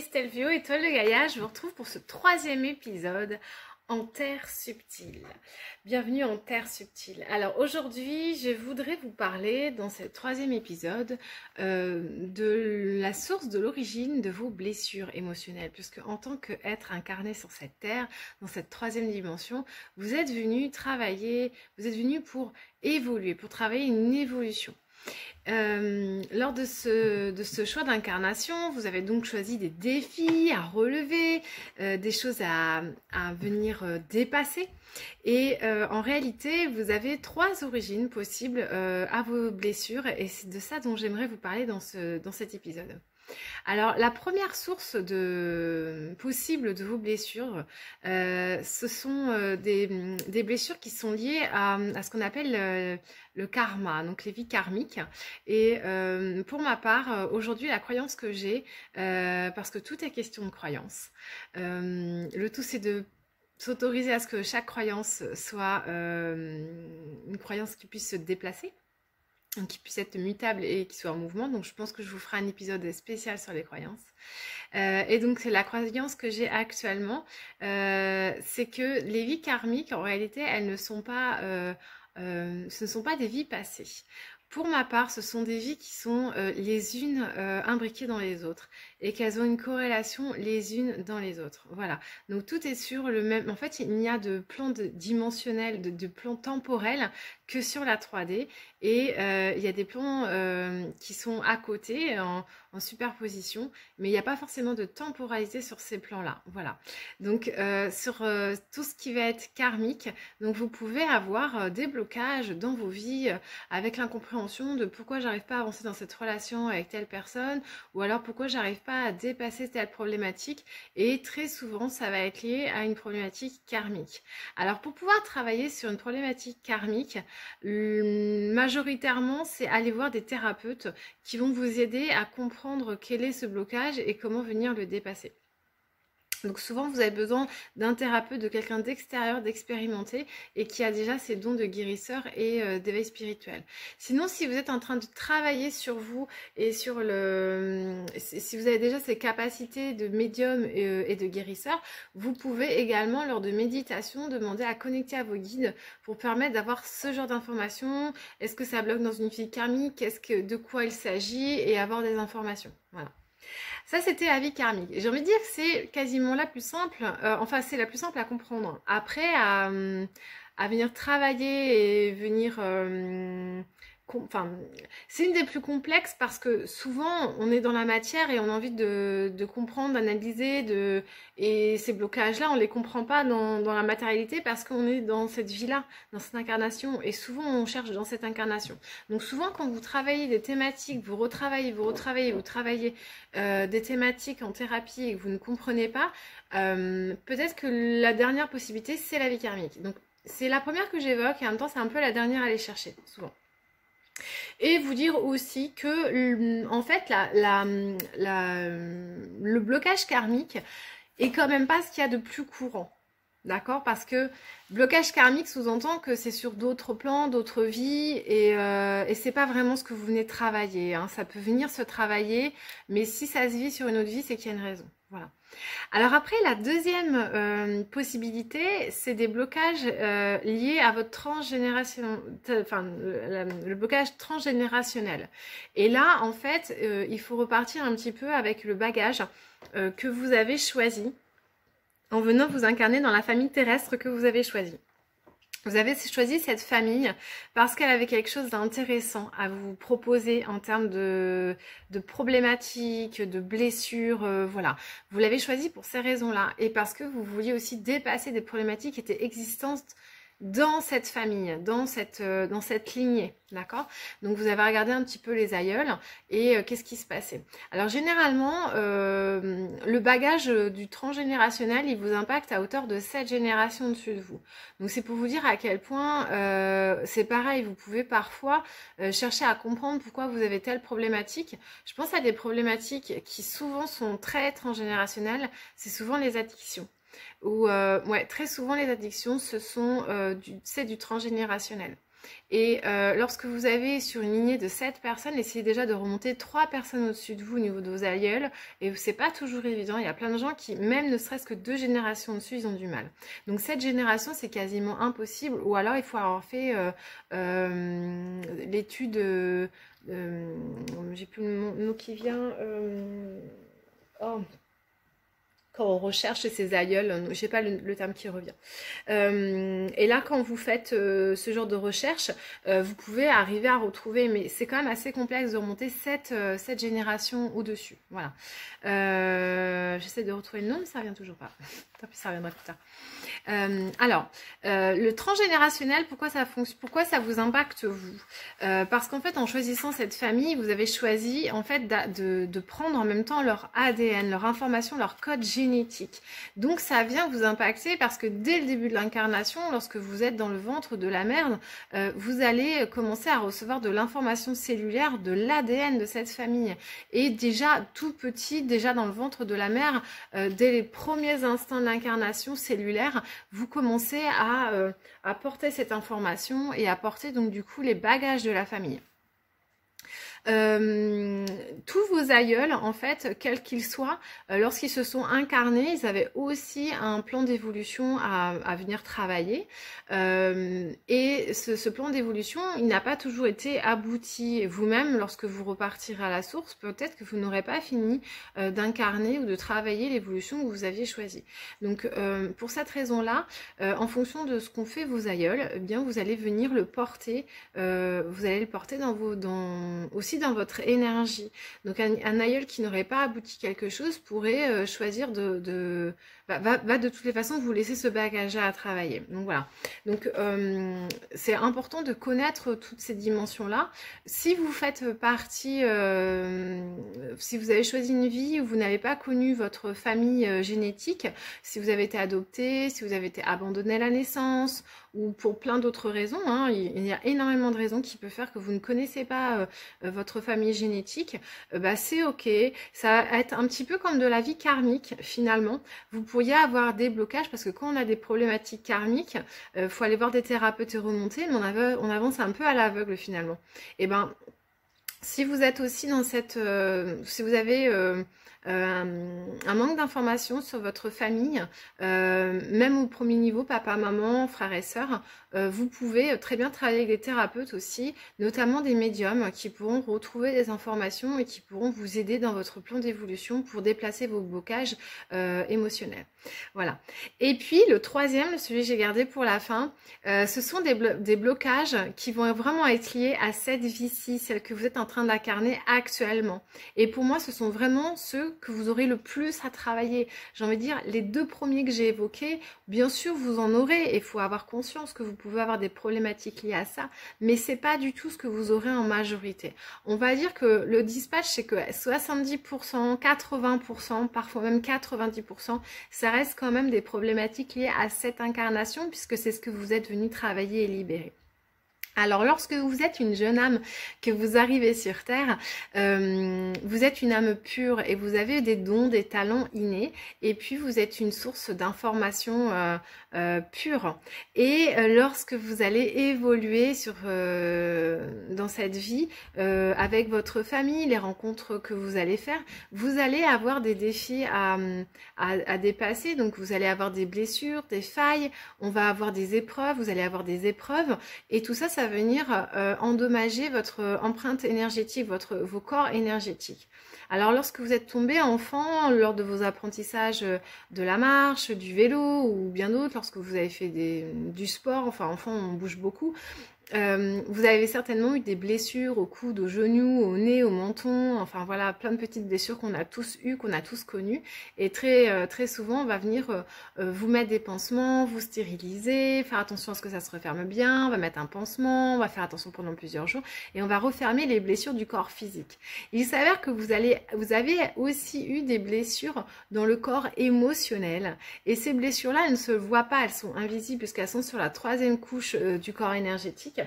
Estelle Vio, Étoile de Gaïa. Je vous retrouve pour ce troisième épisode en Terre subtile. Bienvenue en Terre subtile. Alors aujourd'hui, je voudrais vous parler dans ce troisième épisode de la source, de l'origine de vos blessures émotionnelles. Puisque en tant qu'être incarné sur cette Terre, dans cette troisième dimension, vous êtes venu travailler, vous êtes venu pour évoluer, pour travailler une évolution. Lors de ce choix d'incarnation, vous avez donc choisi des défis à relever, des choses à venir dépasser. Et en réalité, vous avez trois origines possibles à vos blessures et c'est de ça dont j'aimerais vous parler dans cet épisode. Alors, la première source possible de vos blessures, ce sont des blessures qui sont liées à ce qu'on appelle le karma, donc les vies karmiques. Et pour ma part, aujourd'hui, la croyance que j'ai, parce que tout est question de croyance, le tout c'est de s'autoriser à ce que chaque croyance soit une croyance qui puisse se déplacer, qui puisse être mutable et qui soit en mouvement. Donc je pense que je vous ferai un épisode spécial sur les croyances. Et donc c'est la croyance que j'ai actuellement, c'est que les vies karmiques, en réalité, elles ne sont pas, ce ne sont pas des vies passées. Pour ma part, ce sont des vies qui sont les unes imbriquées dans les autres et qu'elles ont une corrélation les unes dans les autres. Voilà. Donc tout est sur le même. En fait, il n'y a de plan dimensionnel, de plan temporel que sur la 3D et il y a des plans qui sont à côté en superposition, mais il n'y a pas forcément de temporalité sur ces plans-là. Voilà. Donc sur tout ce qui va être karmique, donc vous pouvez avoir des blocages dans vos vies avec l'incompréhension de pourquoi j'arrive pas à avancer dans cette relation avec telle personne, ou alors pourquoi j'arrive pas à dépasser telle problématique, et très souvent ça va être lié à une problématique karmique. Alors pour pouvoir travailler sur une problématique karmique, majoritairement c'est aller voir des thérapeutes qui vont vous aider à comprendre quel est ce blocage et comment venir le dépasser. Donc souvent vous avez besoin d'un thérapeute, de quelqu'un d'extérieur, d'expérimenté et qui a déjà ses dons de guérisseur et d'éveil spirituel. Sinon, si vous êtes en train de travailler sur vous et sur si vous avez déjà ces capacités de médium et de guérisseur, vous pouvez également lors de méditation demander à connecter à vos guides pour permettre d'avoir ce genre d'informations. Est-ce que ça bloque dans une vie karmique? De quoi il s'agit? Et avoir des informations. Voilà. Ça, c'était la vie karmique. J'ai envie de dire que c'est quasiment la plus simple, enfin, c'est la plus simple à comprendre. Après, à venir travailler et venir... Enfin, c'est une des plus complexes parce que souvent, on est dans la matière et on a envie de comprendre, d'analyser, et ces blocages-là, on les comprend pas dans la matérialité parce qu'on est dans cette vie-là, dans cette incarnation. Et souvent, on cherche dans cette incarnation. Donc souvent, quand vous travaillez des thématiques, vous travaillez des thématiques en thérapie et que vous ne comprenez pas, peut-être que la dernière possibilité, c'est la vie karmique. Donc, c'est la première que j'évoque et en même temps, c'est un peu la dernière à aller chercher, souvent. Et vous dire aussi que, en fait, le blocage karmique est quand même pas ce qu'il y a de plus courant. D'accord? Parce que blocage karmique sous-entend que c'est sur d'autres plans, d'autres vies, et c'est pas vraiment ce que vous venez travailler. Hein. Ça peut venir se travailler, mais si ça se vit sur une autre vie, c'est qu'il y a une raison. Voilà. Alors après, la deuxième possibilité, c'est des blocages liés à votre transgénération, enfin le blocage transgénérationnel. Et là, en fait, il faut repartir un petit peu avec le bagage que vous avez choisi en venant vous incarner dans la famille terrestre que vous avez choisie. Vous avez choisi cette famille parce qu'elle avait quelque chose d'intéressant à vous proposer en termes de problématiques, de blessures, voilà. Vous l'avez choisi pour ces raisons-là et parce que vous vouliez aussi dépasser des problématiques qui étaient existantes dans cette famille, dans cette lignée, d'accord? Donc vous avez regardé un petit peu les aïeuls et qu'est-ce qui se passait. Alors généralement, le bagage du transgénérationnel, il vous impacte à hauteur de 7 générations au-dessus de vous. Donc c'est pour vous dire à quel point c'est pareil, vous pouvez parfois chercher à comprendre pourquoi vous avez telle problématique. Je pense à des problématiques qui souvent sont très transgénérationnelles, c'est souvent les addictions. Ou très souvent les addictions, c'est du transgénérationnel. Et lorsque vous avez sur une lignée de 7 personnes, essayez déjà de remonter 3 personnes au-dessus de vous au niveau de vos aïeuls. Et c'est pas toujours évident. Il y a plein de gens qui, même ne serait-ce que 2 générations dessus, ils ont du mal. Donc cette génération, c'est quasiment impossible. Ou alors il faut avoir fait l'étude, j'ai plus le mot qui vient. Oh, quand on recherche chez ses aïeuls, je sais pas le terme qui revient. Et là, quand vous faites ce genre de recherche, vous pouvez arriver à retrouver, mais c'est quand même assez complexe de remonter cette génération au-dessus. Voilà. J'essaie de retrouver le nom, mais ça revient toujours pas. Tant pis, ça reviendra plus tard. Alors, le transgénérationnel, pourquoi ça vous impacte vous? Parce qu'en fait, en choisissant cette famille, vous avez choisi en fait de prendre en même temps leur ADN, leur information, leur code génétique. Donc, ça vient vous impacter parce que dès le début de l'incarnation, lorsque vous êtes dans le ventre de la mère, vous allez commencer à recevoir de l'information cellulaire, de l'ADN de cette famille. Et déjà tout petit, déjà dans le ventre de la mère, dès les premiers instants de l'incarnation cellulaire, vous commencez à porter cette information et à porter donc du coup les bagages de la famille. Tous vos aïeuls, en fait, quels qu'ils soient, lorsqu'ils se sont incarnés, ils avaient aussi un plan d'évolution à venir travailler. Et ce plan d'évolution, il n'a pas toujours été abouti. Vous-même, lorsque vous repartirez à la source, peut-être que vous n'aurez pas fini d'incarner ou de travailler l'évolution que vous aviez choisie. Donc, pour cette raison-là, en fonction de ce qu'ont fait vos aïeuls, eh bien, vous allez venir le porter. Vous allez le porter aussi dans votre énergie. Donc un aïeul qui n'aurait pas abouti quelque chose pourrait choisir va de toutes les façons vous laisser ce bagage-là à travailler. Donc voilà. Donc c'est important de connaître toutes ces dimensions-là. Si vous faites partie, si vous avez choisi une vie où vous n'avez pas connu votre famille génétique, si vous avez été adopté, si vous avez été abandonné à la naissance, ou pour plein d'autres raisons, hein, il y a énormément de raisons qui peuvent faire que vous ne connaissez pas votre famille génétique, bah c'est ok, ça va être un petit peu comme de la vie karmique finalement. Vous pourriez avoir des blocages parce que quand on a des problématiques karmiques, faut aller voir des thérapeutes et remonter, mais on avance un peu à l'aveugle finalement. Et ben si vous êtes aussi dans cette, si vous avez un manque d'informations sur votre famille, même au premier niveau, papa, maman, frères et sœurs, vous pouvez très bien travailler avec des thérapeutes aussi, notamment des médiums qui pourront retrouver des informations et qui pourront vous aider dans votre plan d'évolution pour déplacer vos blocages émotionnels. Voilà. Et puis le troisième, celui que j'ai gardé pour la fin, ce sont des blocages qui vont vraiment être liés à cette vie-ci, celle que vous êtes en train d'incarner actuellement. Et pour moi, ce sont vraiment ceux que vous aurez le plus à travailler. J'ai envie de dire, les deux premiers que j'ai évoqués, bien sûr, vous en aurez et il faut avoir conscience que vous pouvez avoir des problématiques liées à ça, mais c'est pas du tout ce que vous aurez en majorité. On va dire que le dispatch, c'est que 70%, 80%, parfois même 90%, ça reste quand même des problématiques liées à cette incarnation puisque c'est ce que vous êtes venu travailler et libérer. Alors, lorsque vous êtes une jeune âme, que vous arrivez sur Terre, vous êtes une âme pure et vous avez des dons, des talents innés, et puis vous êtes une source d'information pure. Et lorsque vous allez évoluer dans cette vie, avec votre famille, les rencontres que vous allez faire, vous allez avoir des défis à dépasser. Donc, vous allez avoir des blessures, des failles, on va avoir des épreuves, vous allez avoir des épreuves, et tout ça, ça va venir endommager votre empreinte énergétique, vos corps énergétiques. Alors lorsque vous êtes tombé enfant, lors de vos apprentissages de la marche, du vélo ou bien d'autres, lorsque vous avez fait du sport, enfin enfant on bouge beaucoup, vous avez certainement eu des blessures au coude, au genou, au nez, au menton, enfin voilà, plein de petites blessures qu'on a tous eues, qu'on a tous connues. Et très souvent, on va venir vous mettre des pansements, vous stériliser, faire attention à ce que ça se referme bien, on va mettre un pansement, on va faire attention pendant plusieurs jours et on va refermer les blessures du corps physique. Il s'avère que vous avez aussi eu des blessures dans le corps émotionnel. Et ces blessures-là, elles ne se voient pas, elles sont invisibles puisqu'elles sont sur la troisième couche du corps énergétique.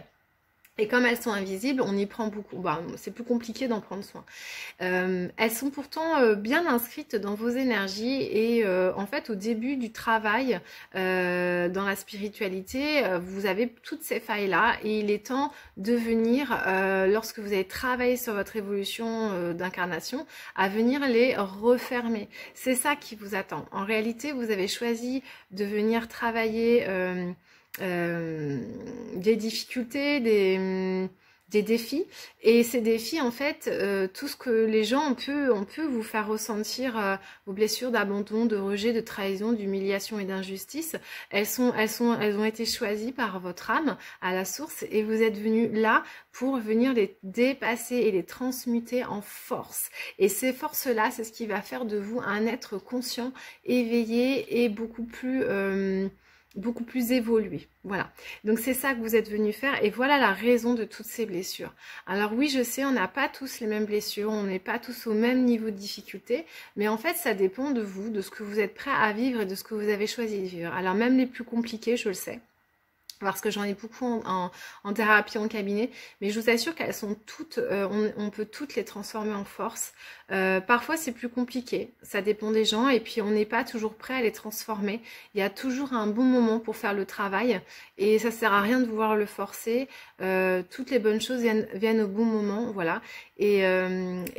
Et comme elles sont invisibles, on y prend beaucoup. Bah, c'est plus compliqué d'en prendre soin. Elles sont pourtant bien inscrites dans vos énergies et en fait, au début du travail dans la spiritualité, vous avez toutes ces failles-là et il est temps de venir, lorsque vous avez travaillé sur votre évolution d'incarnation, à venir les refermer. C'est ça qui vous attend. En réalité, vous avez choisi de venir travailler des difficultés, des défis. Et ces défis, en fait, tout ce que les gens, on peut vous faire ressentir vos blessures d'abandon, de rejet, de trahison, d'humiliation et d'injustice. Elles ont été choisies par votre âme à la source et vous êtes venus là pour venir les dépasser et les transmuter en force. Et ces forces-là, c'est ce qui va faire de vous un être conscient, éveillé et beaucoup plus évolué. Voilà. Donc c'est ça que vous êtes venu faire et voilà la raison de toutes ces blessures. Alors oui, je sais, on n'a pas tous les mêmes blessures, on n'est pas tous au même niveau de difficulté, mais en fait ça dépend de vous, de ce que vous êtes prêt à vivre et de ce que vous avez choisi de vivre. Alors même les plus compliqués, je le sais, parce que j'en ai beaucoup en thérapie, en cabinet, mais je vous assure qu'elles sont toutes, on peut toutes les transformer en force. Parfois c'est plus compliqué, ça dépend des gens, et puis on n'est pas toujours prêt à les transformer. Il y a toujours un bon moment pour faire le travail, et ça sert à rien de vouloir le forcer. Toutes les bonnes choses viennent au bon moment, voilà. Et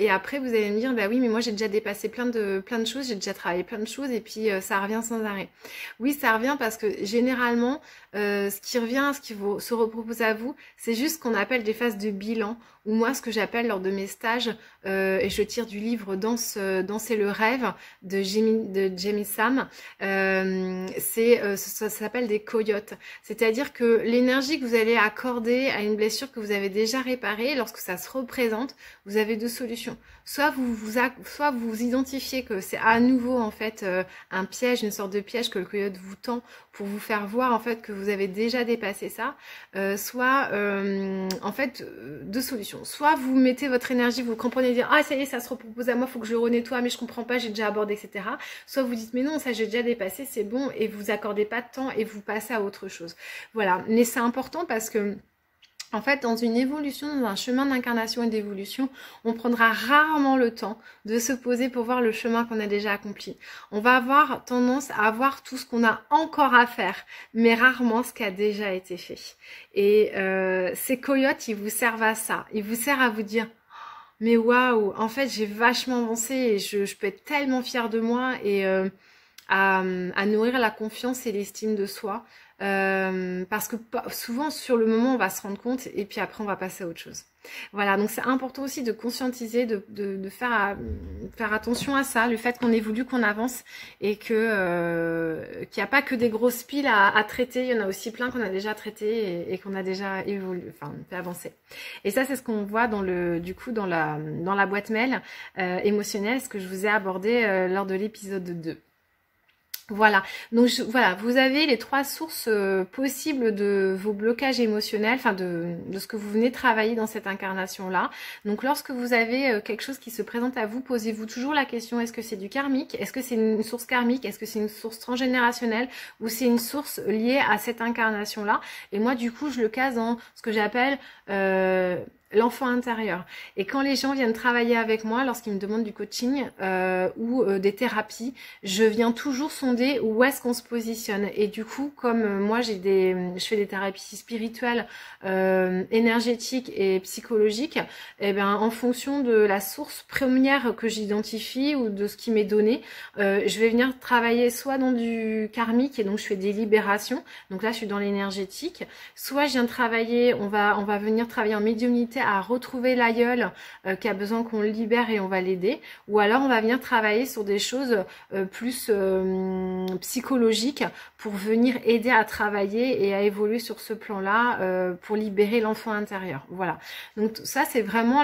après vous allez me dire, bah oui, mais moi j'ai déjà dépassé plein de choses, j'ai déjà travaillé plein de choses, et puis ça revient sans arrêt. Oui, ça revient parce que généralement, ce qui revient, ce qui se repropose à vous, c'est juste ce qu'on appelle des phases de bilan, ou moi ce que j'appelle lors de mes stages, et je tire du livre Danser le rêve de Jamie Sam, ça s'appelle des coyotes. C'est-à-dire que l'énergie que vous allez accorder à une blessure que vous avez déjà réparée, lorsque ça se représente, vous avez deux solutions. Soit vous identifiez que c'est à nouveau en fait un piège, une sorte de piège que le coyote vous tend pour vous faire voir en fait que vous avez déjà dépassé ça, soit en fait deux solutions. Soit vous mettez votre énergie, vous comprenez, dire ah ça y est, ça se repropose à moi, faut que je le renettoie, mais je comprends pas, j'ai déjà abordé, etc. Soit vous dites mais non, ça j'ai déjà dépassé, c'est bon, et vous accordez pas de temps et vous passez à autre chose. Voilà, mais c'est important parce que en fait, dans une évolution, dans un chemin d'incarnation et d'évolution, on prendra rarement le temps de se poser pour voir le chemin qu'on a déjà accompli. On va avoir tendance à voir tout ce qu'on a encore à faire, mais rarement ce qui a déjà été fait. Et ces coyotes, ils vous servent à ça. Ils vous servent à vous dire « Mais waouh, en fait, j'ai vachement avancé et je peux être tellement fière de moi et à nourrir la confiance et l'estime de soi. » Parce que souvent sur le moment on va se rendre compte et puis après on va passer à autre chose. Voilà, donc c'est important aussi de conscientiser, de faire attention à ça, le fait qu'on évolue, qu'on avance et que qu'il n'y a pas que des grosses piles à traiter, il y en a aussi plein qu'on a déjà traité et qu'on a déjà évolué, enfin fait avancer. Et ça c'est ce qu'on voit dans la boîte mail émotionnelle, ce que je vous ai abordé lors de l'épisode 2. Voilà, donc voilà, vous avez les trois sources possibles de vos blocages émotionnels, enfin de ce que vous venez travailler dans cette incarnation-là. Donc lorsque vous avez quelque chose qui se présente à vous, posez-vous toujours la question, est-ce que c'est du karmique? Est-ce que c'est une source karmique? Est-ce que c'est une source transgénérationnelle? Ou c'est une source liée à cette incarnation-là? Et moi du coup je le case dans ce que j'appelle l'enfant intérieur. Et quand les gens viennent travailler avec moi, lorsqu'ils me demandent du coaching ou des thérapies, je viens toujours sonder où est-ce qu'on se positionne. Et du coup, comme moi je fais des thérapies spirituelles, énergétiques et psychologiques, et ben en fonction de la source première que j'identifie ou de ce qui m'est donné, je vais venir travailler soit dans du karmique et donc je fais des libérations. Donc là, je suis dans l'énergétique. Soit je viens travailler, on va venir travailler en médiumnité à retrouver l'aïeul qui a besoin qu'on le libère et on va l'aider, ou alors on va venir travailler sur des choses plus psychologiques pour venir aider à travailler et à évoluer sur ce plan-là pour libérer l'enfant intérieur. Voilà. Donc ça c'est vraiment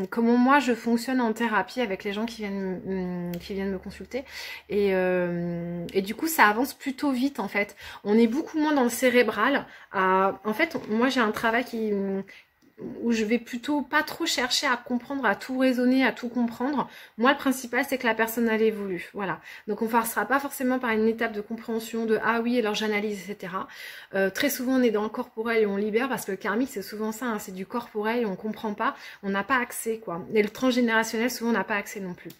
comment moi je fonctionne en thérapie avec les gens qui viennent me consulter et du coup ça avance plutôt vite en fait. On est beaucoup moins dans le cérébral. En fait moi j'ai un travail où je vais plutôt pas trop chercher à comprendre, à tout raisonner, à tout comprendre. Moi, le principal, c'est que la personne elle évolue. Voilà. Donc, on ne passera pas forcément par une étape de compréhension de ah oui, alors j'analyse, etc. Très souvent, on est dans le corporel et on libère parce que le karmique, c'est souvent ça, hein, c'est du corporel et on comprend pas, on n'a pas accès, quoi. Et le transgénérationnel, souvent, on n'a pas accès non plus.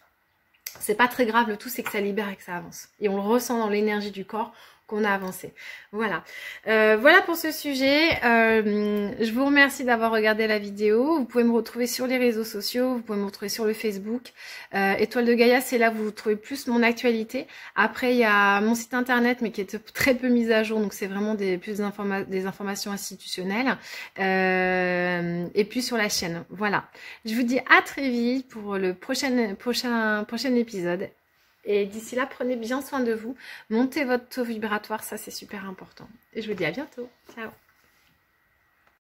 C'est pas très grave, le tout, c'est que ça libère et que ça avance. Et on le ressent dans l'énergie du corps qu'on a avancé. Voilà. Voilà pour ce sujet. Je vous remercie d'avoir regardé la vidéo. Vous pouvez me retrouver sur les réseaux sociaux. Vous pouvez me retrouver sur le Facebook. Étoile de Gaïa, c'est là où vous trouvez plus mon actualité. Après, il y a mon site internet, mais qui est très peu mis à jour. Donc, c'est vraiment des informations institutionnelles. Et puis sur la chaîne. Voilà. Je vous dis à très vite pour le prochain épisode. Et d'ici là, prenez bien soin de vous. Montez votre taux vibratoire, ça c'est super important. Et je vous dis à bientôt. Ciao.